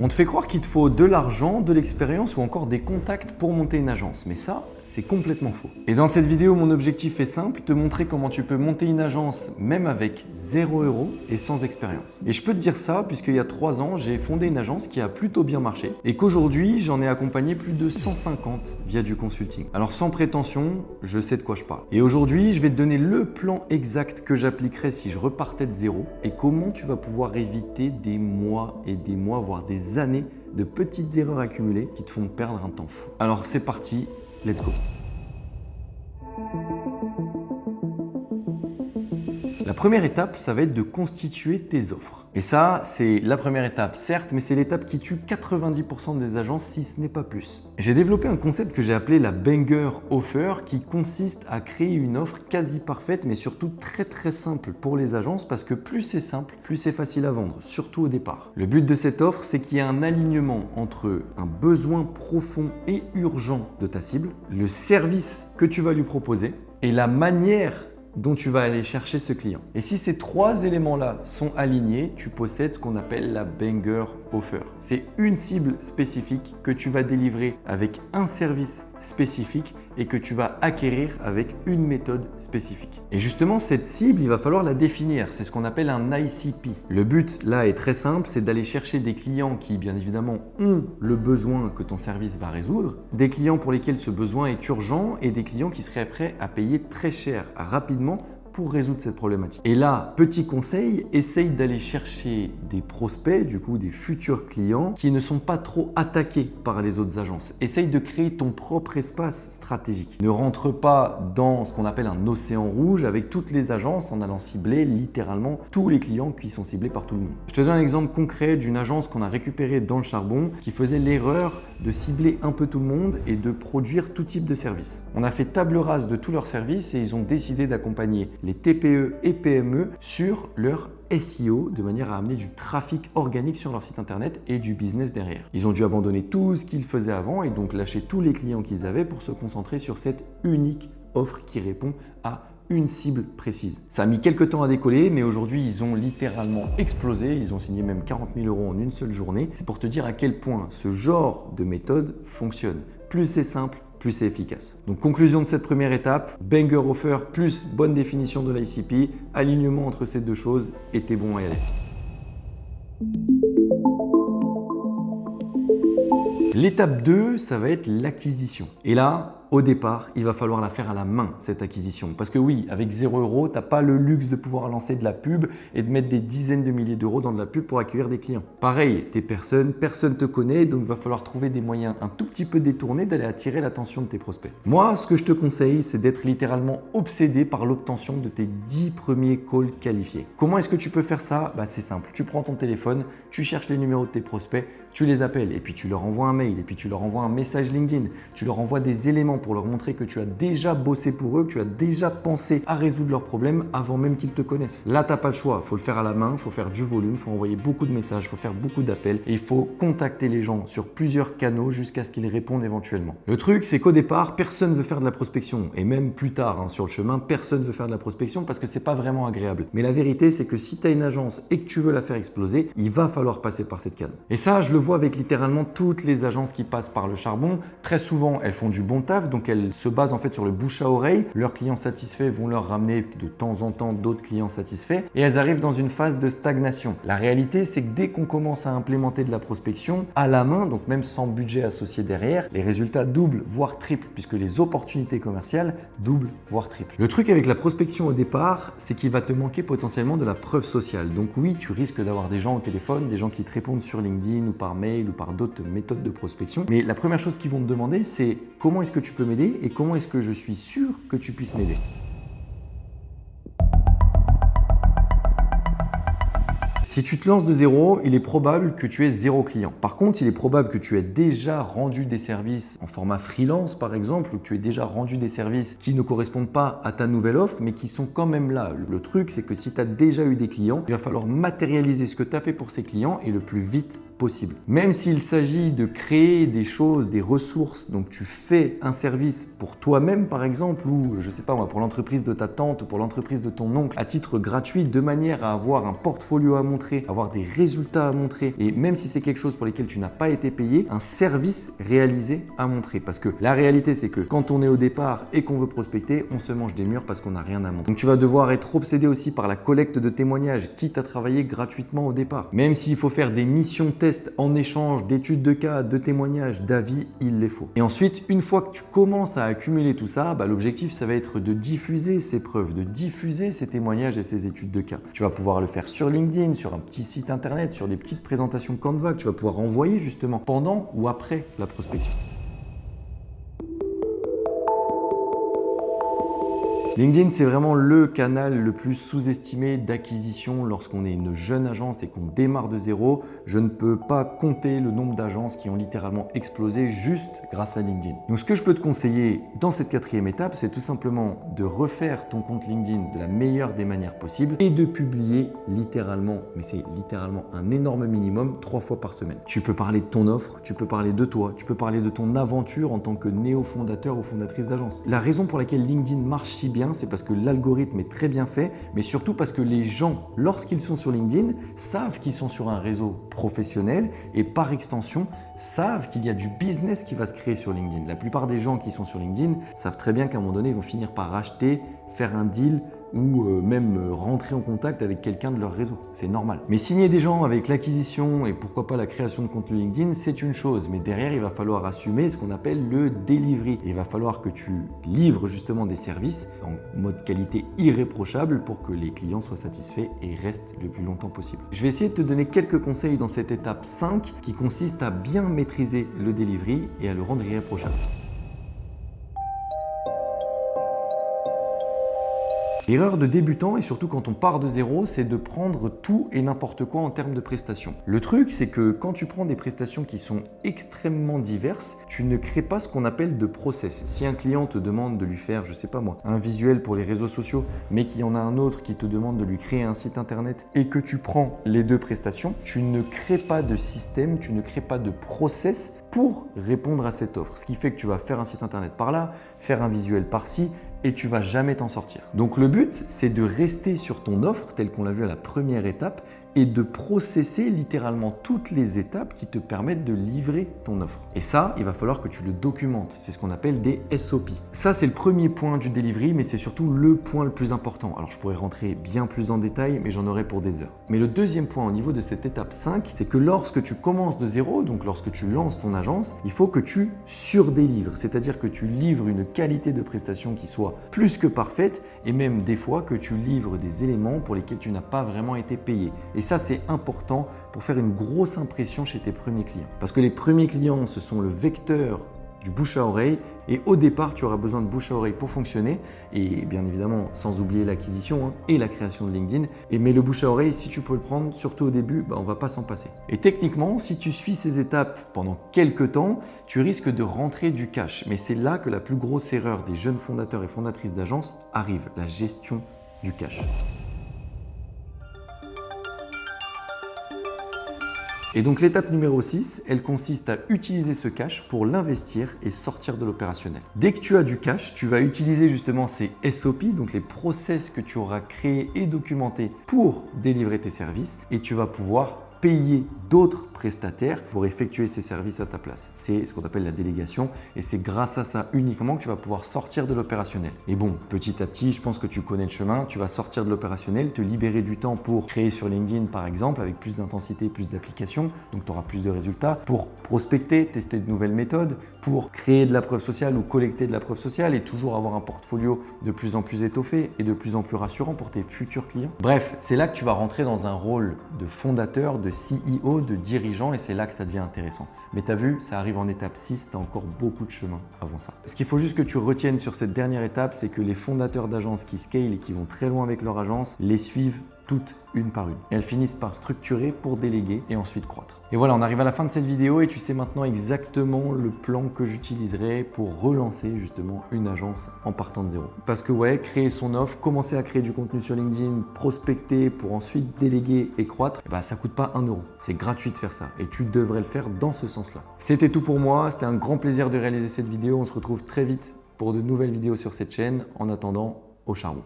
On te fait croire qu'il te faut de l'argent, de l'expérience ou encore des contacts pour monter une agence, mais ça, c'est complètement faux. Et dans cette vidéo, mon objectif est simple, te montrer comment tu peux monter une agence même avec 0 € et sans expérience. Et je peux te dire ça puisqu'il y a 3 ans, j'ai fondé une agence qui a plutôt bien marché et qu'aujourd'hui, j'en ai accompagné plus de 150 via du consulting. Alors sans prétention, je sais de quoi je parle. Et aujourd'hui, je vais te donner le plan exact que j'appliquerais si je repartais de zéro et comment tu vas pouvoir éviter des mois et des mois, voire des années de petites erreurs accumulées qui te font perdre un temps fou. Alors c'est parti, let's go. La première étape, ça va être de constituer tes offres. Et ça, c'est la première étape, certes, mais c'est l'étape qui tue 90% des agences, si ce n'est pas plus. J'ai développé un concept que j'ai appelé la Banger Offer, qui consiste à créer une offre quasi parfaite, mais surtout très simple pour les agences, parce que plus c'est simple, plus c'est facile à vendre, surtout au départ. Le but de cette offre, c'est qu'il y ait un alignement entre un besoin profond et urgent de ta cible, le service que tu vas lui proposer et la manière dont tu vas aller chercher ce client. Et si ces 3 éléments-là sont alignés, tu possèdes ce qu'on appelle la Banger Offer. C'est une cible spécifique que tu vas délivrer avec un service spécifique et que tu vas acquérir avec une méthode spécifique. Et justement, cette cible, il va falloir la définir. C'est ce qu'on appelle un ICP. Le but là est très simple, c'est d'aller chercher des clients qui, bien évidemment, ont le besoin que ton service va résoudre, des clients pour lesquels ce besoin est urgent et des clients qui seraient prêts à payer très cher, rapidement, pour résoudre cette problématique. Et là, petit conseil, essaye d'aller chercher des prospects, du coup des futurs clients qui ne sont pas trop attaqués par les autres agences. Essaye de créer ton propre espace stratégique. Ne rentre pas dans ce qu'on appelle un océan rouge avec toutes les agences en allant cibler littéralement tous les clients qui sont ciblés par tout le monde. Je te donne un exemple concret d'une agence qu'on a récupérée dans le charbon qui faisait l'erreur de cibler un peu tout le monde et de produire tout type de service. On a fait table rase de tous leurs services et ils ont décidé d'accompagner les TPE et PME sur leur SEO de manière à amener du trafic organique sur leur site internet et du business derrière. Ils ont dû abandonner tout ce qu'ils faisaient avant et donc lâcher tous les clients qu'ils avaient pour se concentrer sur cette unique offre qui répond à une cible précise. Ça a mis quelques temps à décoller, mais aujourd'hui, ils ont littéralement explosé. Ils ont signé même 40 000 € en une seule journée. C'est pour te dire à quel point ce genre de méthode fonctionne. Plus c'est simple, plus c'est efficace. Donc conclusion de cette première étape, Banger Offer plus bonne définition de l'ICP, alignement entre ces deux choses et t'es bon à y aller. L'étape 2, ça va être l'acquisition. Et là, au départ, il va falloir la faire à la main, cette acquisition. Parce que oui, avec 0 €, tu n'as pas le luxe de pouvoir lancer de la pub et de mettre des dizaines de milliers d'euros dans de la pub pour accueillir des clients. Pareil, tu es personne ne te connaît, donc il va falloir trouver des moyens un tout petit peu détournés d'aller attirer l'attention de tes prospects. Moi, ce que je te conseille, c'est d'être littéralement obsédé par l'obtention de tes 10 premiers calls qualifiés. Comment est-ce que tu peux faire ça? C'est simple. Tu prends ton téléphone, tu cherches les numéros de tes prospects, tu les appelles et puis tu leur envoies un mail et puis tu leur envoies un message LinkedIn. Tu leur envoies des éléments pour leur montrer que tu as déjà bossé pour eux, que tu as déjà pensé à résoudre leurs problèmes avant même qu'ils te connaissent. Là, tu n'as pas le choix. Il faut le faire à la main, il faut faire du volume, il faut envoyer beaucoup de messages, il faut faire beaucoup d'appels et il faut contacter les gens sur plusieurs canaux jusqu'à ce qu'ils répondent éventuellement. Le truc, c'est qu'au départ, personne ne veut faire de la prospection et même plus tard sur le chemin, personne ne veut faire de la prospection parce que c'est pas vraiment agréable. Mais la vérité, c'est que si tu as une agence et que tu veux la faire exploser, il va falloir passer par cette case. Et ça, je le vois avec littéralement toutes les agences qui passent par le charbon. Très souvent, elles font du bon taf, donc elles se basent en fait sur le bouche à oreille. Leurs clients satisfaits vont leur ramener de temps en temps d'autres clients satisfaits et elles arrivent dans une phase de stagnation. La réalité, c'est que dès qu'on commence à implémenter de la prospection à la main, donc même sans budget associé derrière, les résultats doublent, voire triplent, puisque les opportunités commerciales doublent, voire triplent. Le truc avec la prospection au départ, c'est qu'il va te manquer potentiellement de la preuve sociale. Donc oui, tu risques d'avoir des gens au téléphone, des gens qui te répondent sur LinkedIn ou par mail ou par d'autres méthodes de prospection. Mais la première chose qu'ils vont te demander, c'est comment est-ce que tu peux m'aider et comment est-ce que je suis sûr que tu puisses m'aider. Si tu te lances de zéro, il est probable que tu aies 0 client. Par contre, il est probable que tu aies déjà rendu des services en format freelance par exemple, ou que tu aies déjà rendu des services qui ne correspondent pas à ta nouvelle offre, mais qui sont quand même là. Le truc, c'est que si tu as déjà eu des clients, il va falloir matérialiser ce que tu as fait pour ces clients et le plus vite possible. Même s'il s'agit de créer des choses, des ressources, donc tu fais un service pour toi-même par exemple, ou je sais pas moi, pour l'entreprise de ta tante ou pour l'entreprise de ton oncle à titre gratuit, de manière à avoir un portfolio à montrer, avoir des résultats à montrer, et même si c'est quelque chose pour lequel tu n'as pas été payé, un service réalisé à montrer. Parce que la réalité c'est que quand on est au départ et qu'on veut prospecter, on se mange des murs parce qu'on n'a rien à montrer. Donc tu vas devoir être obsédé aussi par la collecte de témoignages, quitte à travailler gratuitement au départ. Même s'il faut faire des missions tests en échange d'études de cas, de témoignages, d'avis, il les faut. Et ensuite, une fois que tu commences à accumuler tout ça, l'objectif ça va être de diffuser ces preuves, de diffuser ces témoignages et ces études de cas. Tu vas pouvoir le faire sur LinkedIn, sur un petit site internet, sur des petites présentations Canva que tu vas pouvoir envoyer justement pendant ou après la prospection. LinkedIn, c'est vraiment le canal le plus sous-estimé d'acquisition lorsqu'on est une jeune agence et qu'on démarre de zéro. Je ne peux pas compter le nombre d'agences qui ont littéralement explosé juste grâce à LinkedIn. Donc ce que je peux te conseiller dans cette 4e étape, c'est tout simplement de refaire ton compte LinkedIn de la meilleure des manières possibles et de publier littéralement, mais c'est littéralement un énorme minimum, 3 fois par semaine. Tu peux parler de ton offre, tu peux parler de toi, tu peux parler de ton aventure en tant que néo-fondateur ou fondatrice d'agence. La raison pour laquelle LinkedIn marche si bien, c'est parce que l'algorithme est très bien fait, mais surtout parce que les gens, lorsqu'ils sont sur LinkedIn, savent qu'ils sont sur un réseau professionnel et par extension, savent qu'il y a du business qui va se créer sur LinkedIn. La plupart des gens qui sont sur LinkedIn savent très bien qu'à un moment donné, ils vont finir par racheter, faire un deal ou même rentrer en contact avec quelqu'un de leur réseau. C'est normal. Mais signer des gens avec l'acquisition et pourquoi pas la création de contenu LinkedIn, c'est une chose. Mais derrière, il va falloir assumer ce qu'on appelle le delivery. Et il va falloir que tu livres justement des services en mode qualité irréprochable pour que les clients soient satisfaits et restent le plus longtemps possible. Je vais essayer de te donner quelques conseils dans cette étape 5 qui consiste à bien maîtriser le delivery et à le rendre irréprochable. L'erreur de débutant, et surtout quand on part de zéro, c'est de prendre tout et n'importe quoi en termes de prestations. Le truc, c'est que quand tu prends des prestations qui sont extrêmement diverses, tu ne crées pas ce qu'on appelle de process. Si un client te demande de lui faire, je sais pas moi, un visuel pour les réseaux sociaux, mais qu'il y en a un autre qui te demande de lui créer un site internet et que tu prends les deux prestations, tu ne crées pas de système, tu ne crées pas de process pour répondre à cette offre. Ce qui fait que tu vas faire un site internet par là, faire un visuel par-ci, et tu vas jamais t'en sortir. Donc le but, c'est de rester sur ton offre telle qu'on l'a vu à la première étape et de processer littéralement toutes les étapes qui te permettent de livrer ton offre. Et ça, il va falloir que tu le documentes. C'est ce qu'on appelle des SOP. Ça, c'est le premier point du delivery, mais c'est surtout le point le plus important. Alors, je pourrais rentrer bien plus en détail, mais j'en aurai pour des heures. Mais le deuxième point au niveau de cette étape 5, c'est que lorsque tu commences de zéro, donc lorsque tu lances ton agence, il faut que tu surdélivres, c'est-à-dire que tu livres une qualité de prestation qui soit plus que parfaite et même des fois que tu livres des éléments pour lesquels tu n'as pas vraiment été payé. Et ça, c'est important pour faire une grosse impression chez tes premiers clients. Parce que les premiers clients, ce sont le vecteur du bouche à oreille et au départ, tu auras besoin de bouche à oreille pour fonctionner et bien évidemment, sans oublier l'acquisition et la création de LinkedIn. Mais le bouche à oreille, si tu peux le prendre, surtout au début, on ne va pas s'en passer. Et techniquement, si tu suis ces étapes pendant quelques temps, tu risques de rentrer du cash. Mais c'est là que la plus grosse erreur des jeunes fondateurs et fondatrices d'agences arrive, la gestion du cash. Et donc l'étape numéro 6, elle consiste à utiliser ce cash pour l'investir et sortir de l'opérationnel. Dès que tu as du cash, tu vas utiliser justement ces SOP, donc les process que tu auras créés et documentés pour délivrer tes services et tu vas pouvoir payer d'autres prestataires pour effectuer ces services à ta place. C'est ce qu'on appelle la délégation et c'est grâce à ça uniquement que tu vas pouvoir sortir de l'opérationnel. Et bon, petit à petit, je pense que tu connais le chemin, tu vas sortir de l'opérationnel, te libérer du temps pour créer sur LinkedIn par exemple avec plus d'intensité, plus d'applications, donc tu auras plus de résultats, pour prospecter, tester de nouvelles méthodes, pour créer de la preuve sociale ou collecter de la preuve sociale et toujours avoir un portfolio de plus en plus étoffé et de plus en plus rassurant pour tes futurs clients. Bref, c'est là que tu vas rentrer dans un rôle de fondateur, de CEO, de dirigeant et c'est là que ça devient intéressant. Mais tu as vu, ça arrive en étape 6, tu as encore beaucoup de chemin avant ça. Ce qu'il faut juste que tu retiennes sur cette dernière étape, c'est que les fondateurs d'agences qui scale et qui vont très loin avec leur agence les suivent toutes une par une. Et elles finissent par structurer pour déléguer et ensuite croître. Et voilà, on arrive à la fin de cette vidéo et tu sais maintenant exactement le plan que j'utiliserai pour relancer justement une agence en partant de zéro. Parce que ouais, créer son offre, commencer à créer du contenu sur LinkedIn, prospecter pour ensuite déléguer et croître, ça coûte pas 1 euro. C'est gratuit de faire ça et tu devrais le faire dans ce sens-là. C'était tout pour moi, c'était un grand plaisir de réaliser cette vidéo. On se retrouve très vite pour de nouvelles vidéos sur cette chaîne. En attendant, au charbon.